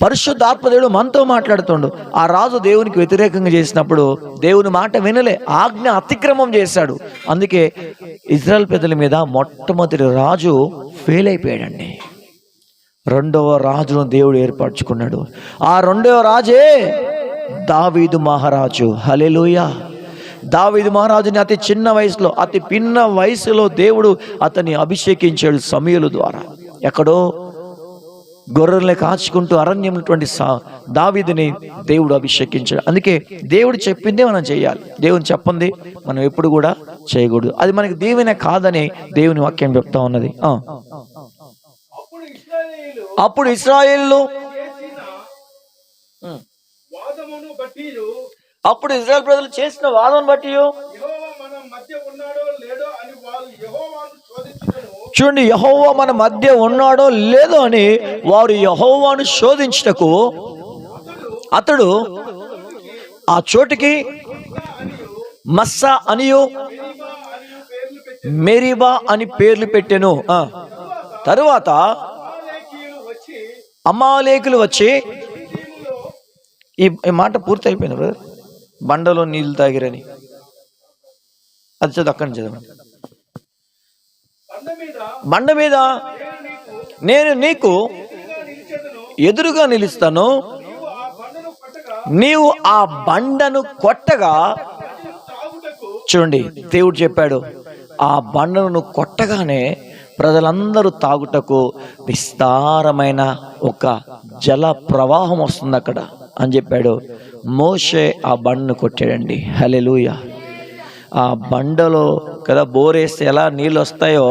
పరిశుద్ధాత్మ దేవుడు మనతో మాట్లాడుతుండు. ఆ రాజు దేవునికి వ్యతిరేకంగా చేసినప్పుడు దేవుని మాట వినలే, ఆజ్ఞ అతిక్రమం చేశాడు. అందుకే ఇజ్రాయెల్ పెద్దల మీద మొట్టమొదటి రాజు ఫెయిల్ అయిపోయాడండి. రెండవ రాజును దేవుడు ఏర్పరచుకున్నాడు. ఆ రెండవ రాజే దావీదు మహారాజు. హల్లెలూయా. దావీదు మహారాజుని అతి చిన్న వయసులో, అతి పిన్న వయసులో దేవుడు అతన్ని అభిషేకించాడు సమూయేలు ద్వారా. ఎక్కడో గొర్రెల్ని కాచుకుంటూ అరణ్యం ఉన్నటువంటి దావీదుని దేవుడు అభిషేకించాడు. అందుకే దేవుడు చెప్పిందే మనం చేయాలి, దేవుని చెప్పింది మనం ఎప్పుడు కూడా చేయకూడదు. అది మనకి దీవెన కాదని దేవుని వాక్యం చెప్తా ఉన్నది. అప్పుడు ఇశ్రాయేలు అప్పుడు ఇజ్రాయెల్ ప్రజలు చేసిన వాదం బట్టి చూడండి, యెహోవా మన మధ్య ఉన్నాడో లేదో అని వారు యెహోవాను శోధించుటకు అతడు ఆ చోటికి మస్సా అనియు మెరీబా అని పేర్లు పెట్టెను. తరువాత అమాలేకులు వచ్చి, ఈ మాట పూర్తి అయిపోయింది బ్రదర్, బండలో నీళ్లు తాగిరని. అది చదువు, అక్కడి నుంచి చదవండి. బండ మీద నేను నీకు ఎదురుగా నిలుస్తాను, నీవు ఆ బండను కొట్టగా. చూడండి, దేవుడు చెప్పాడు ఆ బండను కొట్టగానే ప్రజలందరూ తాగుటకు విస్తారమైన ఒక జల ప్రవాహం వస్తుంది అక్కడ అని చెప్పాడు. మోషే ఆ బండను కొట్టాడండి. హల్లెలూయా. ఆ బండలో కదా బోరేస్తే ఎలా నీళ్ళు వస్తాయో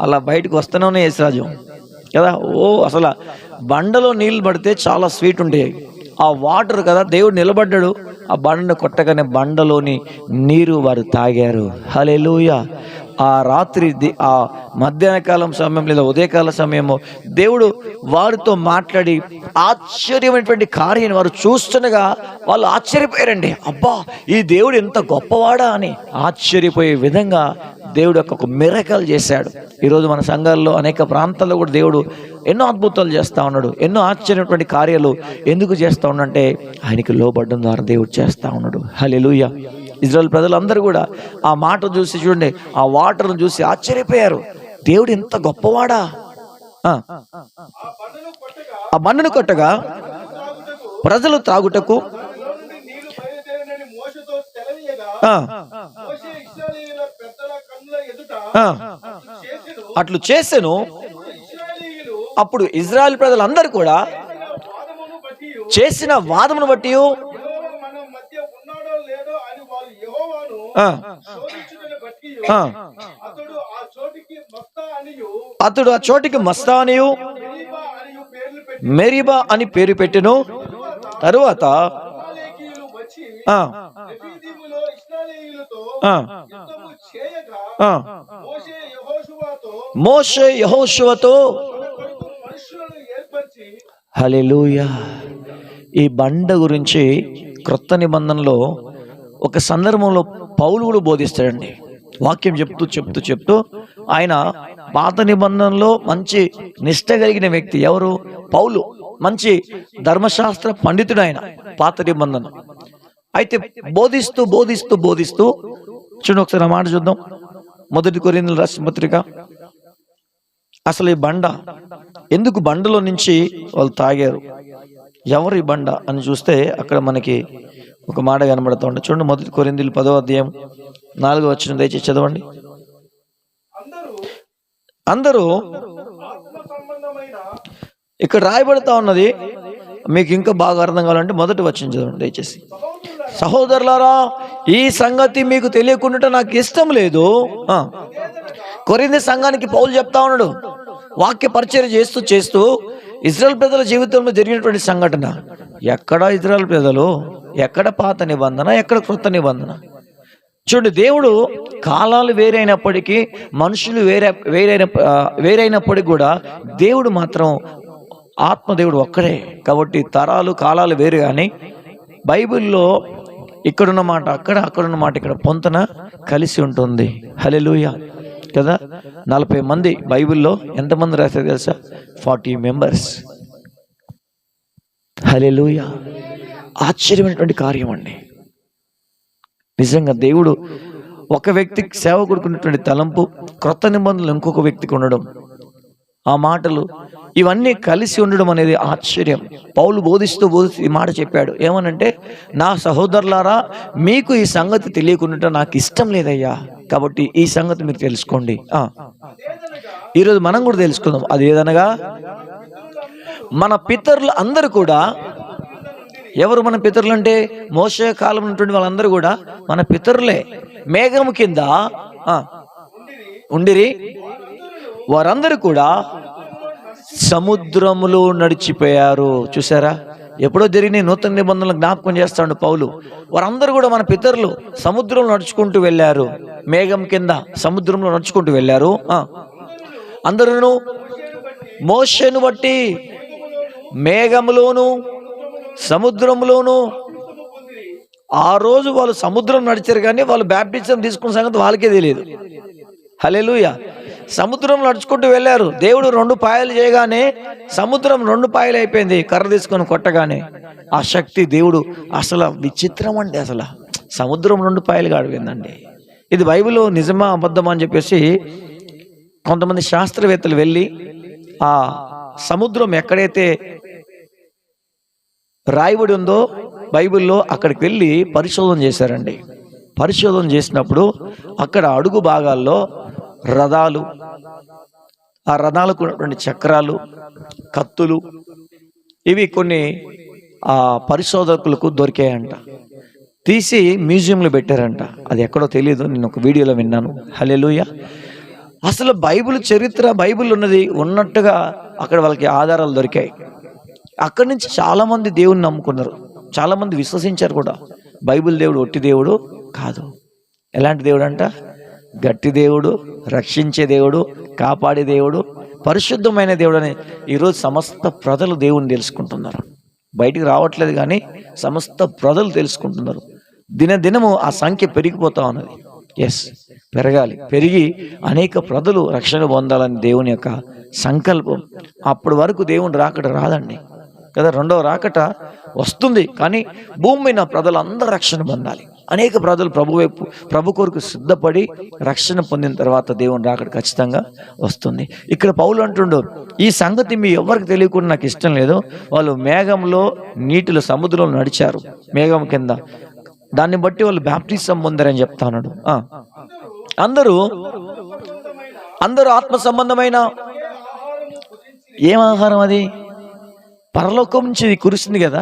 అలా బయటకు వస్తూనే ఉన్నాయి యేసురాజు కదా. అసలు బండలో నీళ్ళు పడితే చాలా స్వీట్ ఉంటాయి ఆ వాటర్ కదా. దేవుడు నిలబడ్డాడు, ఆ బండను కొట్టగానే బండలోని నీరు వారు తాగారు. హల్లెలూయా. ఆ రాత్రి ఆ మధ్యాహ్న కాలం సమయం లేదా ఉదయకాల సమయము దేవుడు వారితో మాట్లాడి ఆశ్చర్యమైనటువంటి కార్యాన్ని వారు చూస్తుండగా వాళ్ళు ఆశ్చర్యపోయారండి. అబ్బా, ఈ దేవుడు ఎంత గొప్పవాడా అని ఆశ్చర్యపోయే విధంగా దేవుడు ఒక మిరకల్ చేశాడు. ఈరోజు మన సంఘాల్లో అనేక ప్రాంతాల్లో కూడా దేవుడు ఎన్నో అద్భుతాలు చేస్తూ ఉన్నాడు, ఎన్నో ఆశ్చర్యమైనటువంటి కార్యాలు ఎందుకు చేస్తూ ఉన్నాడంటే ఆయనకి లోబడ్డం ద్వారా దేవుడు చేస్తూ ఉన్నాడు. హల్లెలూయా. ఇజ్రాయెల్ ప్రజలందరూ కూడా ఆ మాట చూసి చూడండి, ఆ వాటర్ను చూసి ఆశ్చర్యపోయారు. దేవుడు ఎంత గొప్పవాడా. ఆ బండను కొట్టగా ప్రజలు త్రాగుటకు అట్లు చేసెను. అప్పుడు ఇజ్రాయెల్ ప్రజలందరూ కూడా చేసిన వాదమును బట్టి అతడు ఆ చోటికి మస్తా అనియు మెరీబా అని పేరు పెట్టెను. తరువాత మోషే యెహోషువతో హల్లెలూయా. ఈ బండ గురించి క్రొత్త నిబంధనలో ఒక సందర్భంలో పౌలు కూడా బోధిస్తాడండి. వాక్యం చెప్తూ ఆయన పాత నిబంధనలో మంచి నిష్ట కలిగిన వ్యక్తి. ఎవరు? పౌలు. మంచి ధర్మశాస్త్ర పండితుడు ఆయన, పాత నిబంధన. అయితే బోధిస్తూ చూడండి, ఒకసారి ఆ మాట చూద్దాం. 1 కొరింథీయుల రాసిన పత్రిక. అసలు ఈ బండ ఎందుకు, బండలో నుంచి వాళ్ళు తాగారు, ఎవరు ఈ బండ అని చూస్తే అక్కడ మనకి ఒక మాట కనబడుతూ ఉంటుంది. చూడండి, 1 కొరింథీయులు 10వ అధ్యాయం 4వ వచనం దయచేసి చదవండి. అందరూ ఇక్కడ రాయబడతా ఉన్నది, మీకు ఇంకా బాగా అర్థం కావాలంటే 1వ వచనం చదవండి దయచేసి. సహోదరులారా, ఈ సంగతి మీకు తెలియకుండా నాకు ఇష్టం లేదు. కొరింథీ సంఘానికి పౌలు చెప్తా ఉన్నాడు, వాక్య పరిచర్య చేస్తూ ఇజ్రాయెల్ ప్రజల జీవితంలో జరిగినటువంటి సంఘటన. ఎక్కడ ఇజ్రాయెల్ ప్రజలు, ఎక్కడ పాత నిబంధన, ఎక్కడ క్రొత్త నిబంధన. చూడండి, దేవుడు కాలాలు వేరైనప్పటికీ, మనుషులు వేరైనప్పటికీ కూడా దేవుడు మాత్రం ఆత్మదేవుడు ఒక్కడే. కాబట్టి తరాలు కాలాలు వేరు, కానీ బైబిల్లో ఇక్కడున్న మాట అక్కడున్న మాట ఇక్కడ పొంతన కలిసి ఉంటుంది. హల్లెలూయా కదా. 40 మంది బైబిల్లో ఎంతమంది రాశారు తెలుసా? 40 మెంబర్స్. హల్లెలూయా. ఆశ్చర్యమైనటువంటి కార్యం అండి. నిజంగా దేవుడు ఒక వ్యక్తికి సేవకుడుకున్నటువంటి తలంపు, క్రొత్త నిబంధనలు ఇంకొక వ్యక్తికి ఉండడం, ఆ మాటలు ఇవన్నీ కలిసి ఉండడం అనేది ఆశ్చర్యం. పౌలు బోధిస్తూ ఈ మాట చెప్పాడు. ఏమనంటే, నా సహోదరులారా, మీకు ఈ సంగతి తెలియకుండా నాకు ఇష్టం లేదయ్యా, కాబట్టి ఈ సంగతి మీరు తెలుసుకోండి. ఈరోజు మనం కూడా తెలుసుకుందాం. అదేదనగా, మన పితరులు అందరూ కూడా, ఎవరు మన పితరులు అంటే మోషే కాలం ఉన్నటువంటి వాళ్ళందరూ కూడా మన పితరులే. మేఘము కింద ఉండిరి, వారందరూ కూడా సముద్రములో నడిచిపోయారు. చూసారా, ఎప్పుడో జరిగిన నూతన నిబంధనలు జ్ఞాపకం చేస్తాడు పౌలు. వారందరూ కూడా మన పితరులు సముద్రంలో నడుచుకుంటూ వెళ్ళారు. మేఘం కింద సముద్రంలో నడుచుకుంటూ వెళ్ళారు. అందరూ మోషేను బట్టి మేఘములోను సముద్రంలోను. ఆ రోజు వాళ్ళు సముద్రం నడిచారు, కానీ వాళ్ళు బ్యాప్టిజం తీసుకున్న సంగతి వాళ్ళకే తెలియదు. హల్లెలూయా. సముద్రం నడుచుకుంటూ వెళ్ళారు. దేవుడు 2 పాయలు చేయగానే సముద్రం 2 పాయలు అయిపోయింది, కర్ర తీసుకొని కొట్టగానే. ఆ శక్తి దేవుడు, అసలు విచిత్రం అంటే అసలు సముద్రం 2 పాయలు కాడిపోయిందండి. ఇది బైబిల్లో నిజమా అబద్ధమా అని చెప్పేసి కొంతమంది శాస్త్రవేత్తలు వెళ్ళి ఆ సముద్రం ఎక్కడైతే రాయబడి ఉందో బైబిల్లో అక్కడికి వెళ్ళి పరిశోధన చేశారండి. పరిశోధన చేసినప్పుడు అక్కడ అడుగు భాగాల్లో రథాలు, ఆ రథాలకు ఉన్నటువంటి చక్రాలు, కత్తులు, ఇవి కొన్ని ఆ పరిశోధకులకు దొరికాయంట. తీసి మ్యూజియంలో పెట్టారంట. అది ఎక్కడో తెలియదు, నేను ఒక వీడియోలో విన్నాను. హల్లెలూయా. అసలు బైబిల్ చరిత్ర, బైబిల్ ఉన్నట్టుగా అక్కడ వాళ్ళకి ఆధారాలు దొరికాయి. అక్కడి నుంచి చాలామంది దేవుని నమ్ముకున్నారు, చాలామంది విశ్వసించారు కూడా. బైబిల్ దేవుడు ఒట్టి దేవుడు కాదు. ఎలాంటి దేవుడు అంట? గట్టి దేవుడు, రక్షించే దేవుడు, కాపాడే దేవుడు, పరిశుద్ధమైన దేవుడు అని ఈరోజు సమస్త ప్రజలు దేవుని తెలుసుకుంటున్నారు. బయటికి రావట్లేదు కానీ సమస్త ప్రజలు తెలుసుకుంటున్నారు. దినదినము ఆ సంఖ్య పెరిగిపోతా ఉన్నది. పెరగాలి, పెరిగి అనేక ప్రజలు రక్షణ పొందాలని దేవుని యొక్క సంకల్పం. అప్పటి వరకు దేవుని రాకట రాదండి కదా, 2వ రాకట వస్తుంది, కానీ భూమి మీద ప్రజలందరూ రక్షణ పొందాలి. అనేక ప్రజలు ప్రభు కొరకు సిద్ధపడి రక్షణ పొందిన తర్వాత దేవుని రాకట ఖచ్చితంగా వస్తుంది. ఇక్కడ పౌలు అంటుండు, ఈ సంగతి మీ ఎవరికి తెలియకుండా నాకు ఇష్టం లేదు. వాళ్ళు మేఘంలో, నీటిలో, సముద్రంలో నడిచారు మేఘం కింద. దాన్ని బట్టి వాళ్ళు బ్యాప్టిజం పొందారని చెప్తా ఉన్నాడు. అందరూ ఆత్మ సంబంధమైన ఏం ఆహారం? అది పరలోకం నుంచి కురిసింది కదా,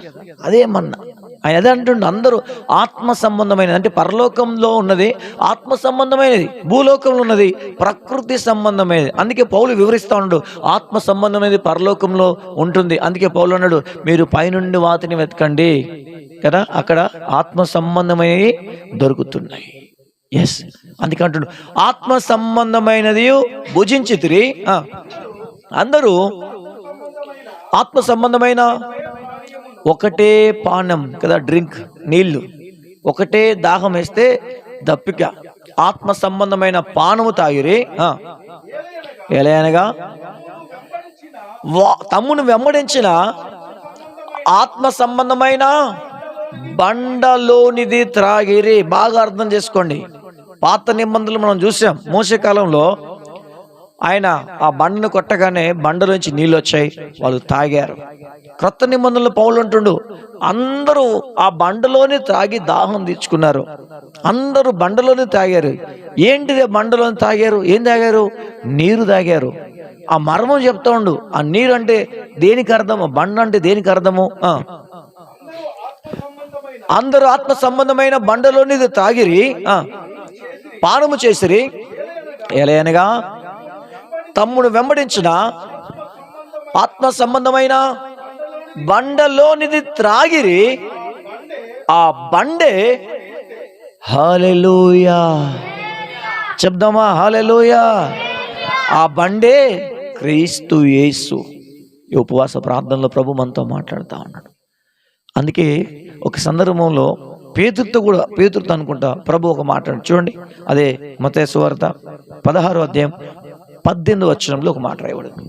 అదే మన్నా. ఆయన అదే అంటుండే, అందరూ ఆత్మ సంబంధమైనది. అంటే పరలోకంలో ఉన్నది ఆత్మ సంబంధమైనది, భూలోకంలో ఉన్నది ప్రకృతి సంబంధమైనది. అందుకే పౌలు వివరిస్తా ఉన్నాడు, ఆత్మ సంబంధమైనది పరలోకంలో ఉంటుంది. అందుకే పౌలు అన్నాడు, మీరు పైనుండి వాటిని వెతకండి కదా, అక్కడ ఆత్మ సంబంధమైనవి దొరుకుతున్నాయి. అందుకే అంటున్నాడు, ఆత్మ సంబంధమైనది భుజించితిరి. అందరూ ఆత్మ సంబంధమైన ఒకటే పానం కదా, డ్రింక్, నీళ్లు. ఒకటే దాహం వేస్తే దప్పిక. ఆత్మ సంబంధమైన పానము తాగిరి. ఎలా అనగా, తమ్మును వెంబడించిన ఆత్మ సంబంధమైన బండలోనిది త్రాగిరి. బాగా అర్థం చేసుకోండి. పాత నిబంధనలు మనం చూసాం. మోసే కాలంలో ఆయన ఆ బండను కొట్టగానే బండలోంచి నీళ్ళు వచ్చాయి, వాళ్ళు తాగారు. క్రొత్త నిబంధనలు పౌలు అంటుండు, అందరూ ఆ బండలోనే తాగి దాహం తీర్చుకున్నారు. అందరూ బండలోనే తాగారు. ఏంటిది బండలోనే తాగారు? ఏం తాగారు? నీరు తాగారు. ఆ మర్మం చెప్తా ఉండు. ఆ నీరు అంటే దేనికి అర్థము? బండ అంటే దేనికి అర్థము? అందరూ ఆత్మ సంబంధమైన బండలోని తాగిరి, పానము చేసిరి. ఎలా అనగా, తమ్ముడు వెంబడించిన ఆత్మ సంబంధమైన బండలోనిది త్రాగిరి. ఆ బండే, హల్లెలూయా చెప్దామా, హల్లెలూయా. ఆ బండే క్రీస్తు యేసు. ఈ ఉపవాస ప్రార్థనలో ప్రభు మనతో మాట్లాడుతూ ఉన్నాడు. అందుకే ఒక సందర్భంలో పేతురుతో అనుకుంటా ప్రభు ఒక మాట చూడండి. అదే మత్తయి సువార్త 16వ అధ్యాయం 18వ వచనంలో ఒక మాట రాయబడింది.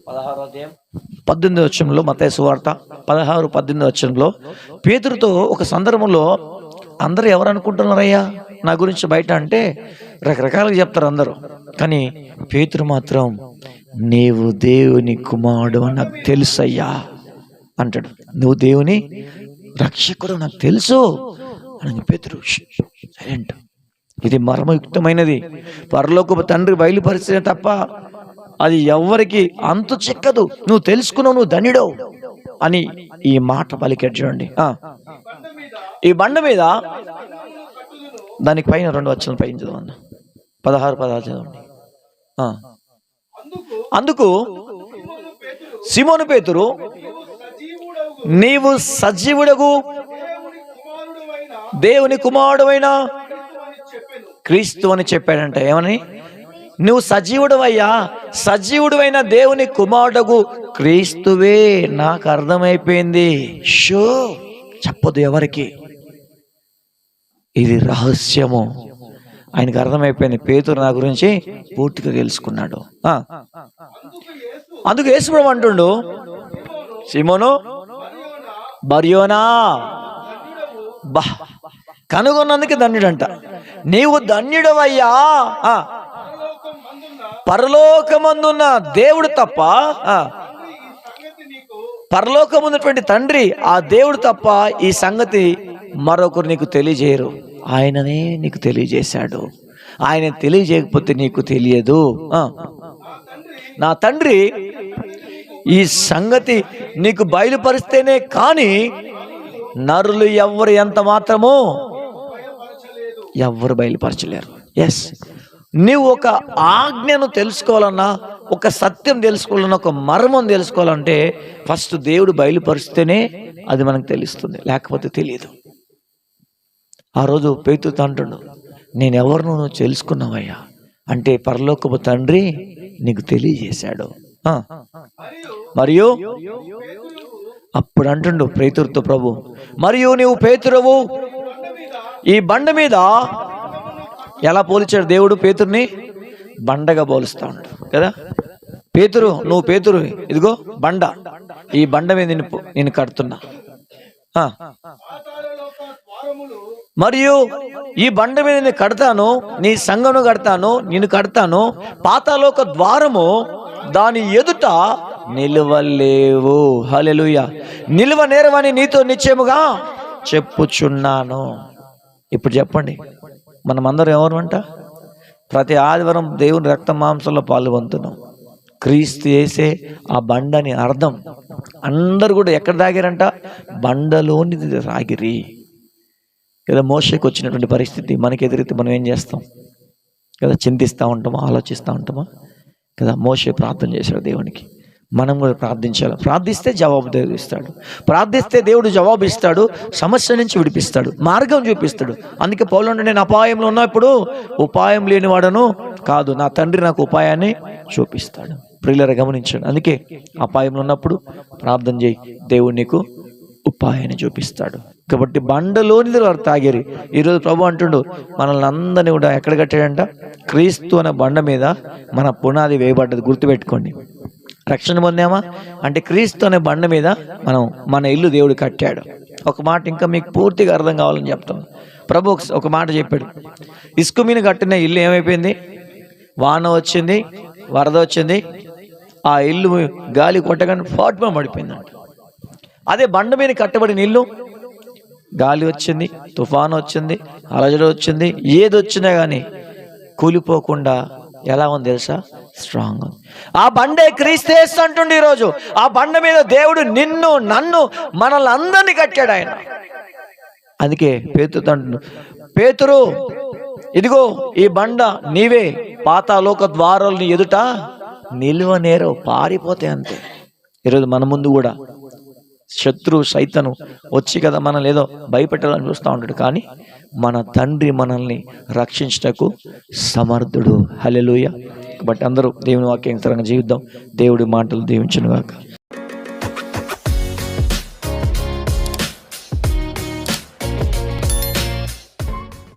16వ అధ్యాయం 18వ వచనంలో, మత్తయి సువార్త 16:18 వచనంలో పేతురుతో ఒక సందర్భంలో అందరూ ఎవరు అనుకుంటున్నారయ్యా నా గురించి బయట అంటే రకరకాలుగా చెప్తారు అందరూ, కానీ పేతురు మాత్రం నీవు దేవుని కుమారుడు అని నాకు తెలుసయ్యా అంటాడు. నువ్వు దేవుని రక్షకుడు నాకు తెలుసు అని పేతురు సైలెంట్. ఇది మర్మయుక్తమైనది. పరలోకపు తండ్రి బయలుపరిస్తే తప్ప అది ఎవ్వరికి అంతు చిక్కదు. నువ్వు తెలుసుకున్నావు, నువ్వు ధన్యుడవు అని ఈ మాట పలికాడు. చూడండి, ఈ బండ మీద దానికి పైన 2 వచనం పైన చదవండి, 16 చదవండి. అందుకు సీమోను పేతురు, నీవు సజీవుడగు దేవుని కుమారుడైన క్రీస్తు అని చెప్పాడంట. ఏమని? నువ్వు సజీవుడవయ్యా, సజీవుడైన దేవుని కుమారుడగు క్రీస్తువే. నాకు అర్థమైపోయింది. షో చెప్పదు ఎవరికి, ఇది రహస్యము. ఆయనకు అర్థమైపోయింది. పేతురు నా గురించి పూర్తిగా తెలుసుకున్నాడు. అందుకు యేసు ప్రభువు అంటుండు, సీమోను బర్యోనా, బా కనుగొన్నందుకు ధన్యుడంట. నీవు ధన్యుడవయ్యా, పరలోకమందున్న దేవుడు తప్ప, పరలోకమున్నటువంటి తండ్రి ఆ దేవుడు తప్ప ఈ సంగతి మరొకరు నీకు తెలియజేయరు. ఆయననే నీకు తెలియజేశాడు. ఆయన తెలియజేయకపోతే నీకు తెలియదు. నా తండ్రి ఈ సంగతి నీకు బయలుపరిస్తేనే కానీ నరులు ఎవ్వరు ఎంత మాత్రమో ఎవ్వరు బయలుపరచలేరు. ఎస్, నీవు ఒక ఆజ్ఞను తెలుసుకోవాలన్నా, ఒక సత్యం తెలుసుకోవాలన్నా, ఒక మర్మం తెలుసుకోవాలంటే ఫస్ట్ దేవుడు బయలుపరిస్తేనే అది మనకు తెలుస్తుంది, లేకపోతే తెలియదు. ఆ రోజు పేతురుతో అంటుండు, నేను ఎవరినో నువ్వు తెలుసుకున్నావయ్యా అంటే పరలోకపు తండ్రి నీకు తెలియజేశాడు. మరియు అప్పుడు అంటుండు పేతురుతో ప్రభు, మరియు నీవు పేతురువు, ఈ బండ మీద. ఎలా పోల్చాడు దేవుడు పేతురుని? బండగా పోలుస్తా ఉంటాడు కదా. పేతురు, నువ్వు పేతురు, ఇదిగో బండ, ఈ బండ మీద నేను కడుతున్నా. మరియు ఈ బండ మీద నేను కడతాను, నీ సంఘమును కడతాను, నేను కడతాను. పాతాళలోక ద్వారము దాని ఎదుట నిలువలేవు. హల్లెలూయా. నిలువ నేరవని నీతో నిశ్చయముగా చెప్పుచున్నాను. ఇప్పుడు చెప్పండి, మనమందరం ఎవరు అంట? ప్రతి ఆదివారం దేవుని రక్త మాంసంలో పాల్గొంటున్నాం. క్రీస్తు యేసే ఆ బండని అర్థం. అందరు కూడా ఎక్కడ దాగారంట? బండలోని రాగిరి కదా. మోషేకి వచ్చినటువంటి పరిస్థితి మనకి ఎదురైతే మనం ఏం చేస్తాం కదా? చింతిస్తూ ఉంటామా, ఆలోచిస్తూ ఉంటామా కదా? మోషే ప్రార్థన చేశాడు దేవునికి. మనం కూడా ప్రార్థించాలి. ప్రార్థిస్తే జవాబు దేవుడు ఇస్తాడు. ప్రార్థిస్తే దేవుడు జవాబు ఇస్తాడు, సమస్య నుంచి విడిపిస్తాడు, మార్గం చూపిస్తాడు. అందుకే పౌలు, నేను అపాయంలో ఉన్నా, ఇప్పుడు ఉపాయం లేనివాడను కాదు, నా తండ్రి నాకు ఉపాయాన్ని చూపిస్తాడు. ప్రియులారా గమనించండి. అందుకే అపాయంలో ఉన్నప్పుడు ప్రార్థన చేయి, దేవుడు నీకు ఉపాయాన్ని చూపిస్తాడు. కాబట్టి బండలోని వారు తాగారు. ఈరోజు ప్రభు అంటుండు, మనల్ని అందరినీ కూడా ఎక్కడ కట్టాడంట? క్రీస్తు అనే బండ మీద మన పునాది వేయబడ్డది. గుర్తుపెట్టుకోండి. రక్షణ పొందామా అంటే క్రీస్తు అనే బండ మీద మన ఇల్లు దేవుడు కట్టాడు. ఒక మాట ఇంకా మీకు పూర్తిగా అర్థం కావాలని చెప్తాను. ప్రభు ఒక మాట చెప్పాడు, ఇసుక మీద కట్టిన ఇల్లు ఏమైపోయింది? వాన వచ్చింది, వరద వచ్చింది, ఆ ఇల్లు గాలి కొట్టగానే ఫాట్మా పడిపోయిందంట. అదే బండ మీద కట్టబడిన ఇల్లు, గాలి వచ్చింది, తుఫాను వచ్చింది, అలజడి వచ్చింది, ఏది వచ్చినా కానీ కూలిపోకుండా ఎలా ఉంది తెలుసా? స్ట్రాంగ్ ఉంది. ఆ బండే క్రీస్తు యేసు అంటుండే ఈరోజు. ఆ బండ మీద దేవుడు నిన్ను, నన్ను, మనల్ని అందరినీ కట్టాడు ఆయన. అందుకే పేతురుతో అంటుండు, పేతురు ఇదిగో ఈ బండ నీవే, పాతాళలోక ద్వారాలని ఎదుట నిలువ నేరవు, పారిపోతే అంతే. ఈరోజు మన ముందు కూడా శత్రువు సైతను వచ్చి కదా మనల్ని ఏదో భయపెట్టాలని చూస్తూ ఉంటాడు, కానీ మన తండ్రి మనల్ని రక్షించటకు సమర్థుడు. హల్లెలూయా. బట్ అందరూ దేవుని వాక్యానుసారంగా జీవిద్దాం. దేవుడి మాటలు దీవించును గాక.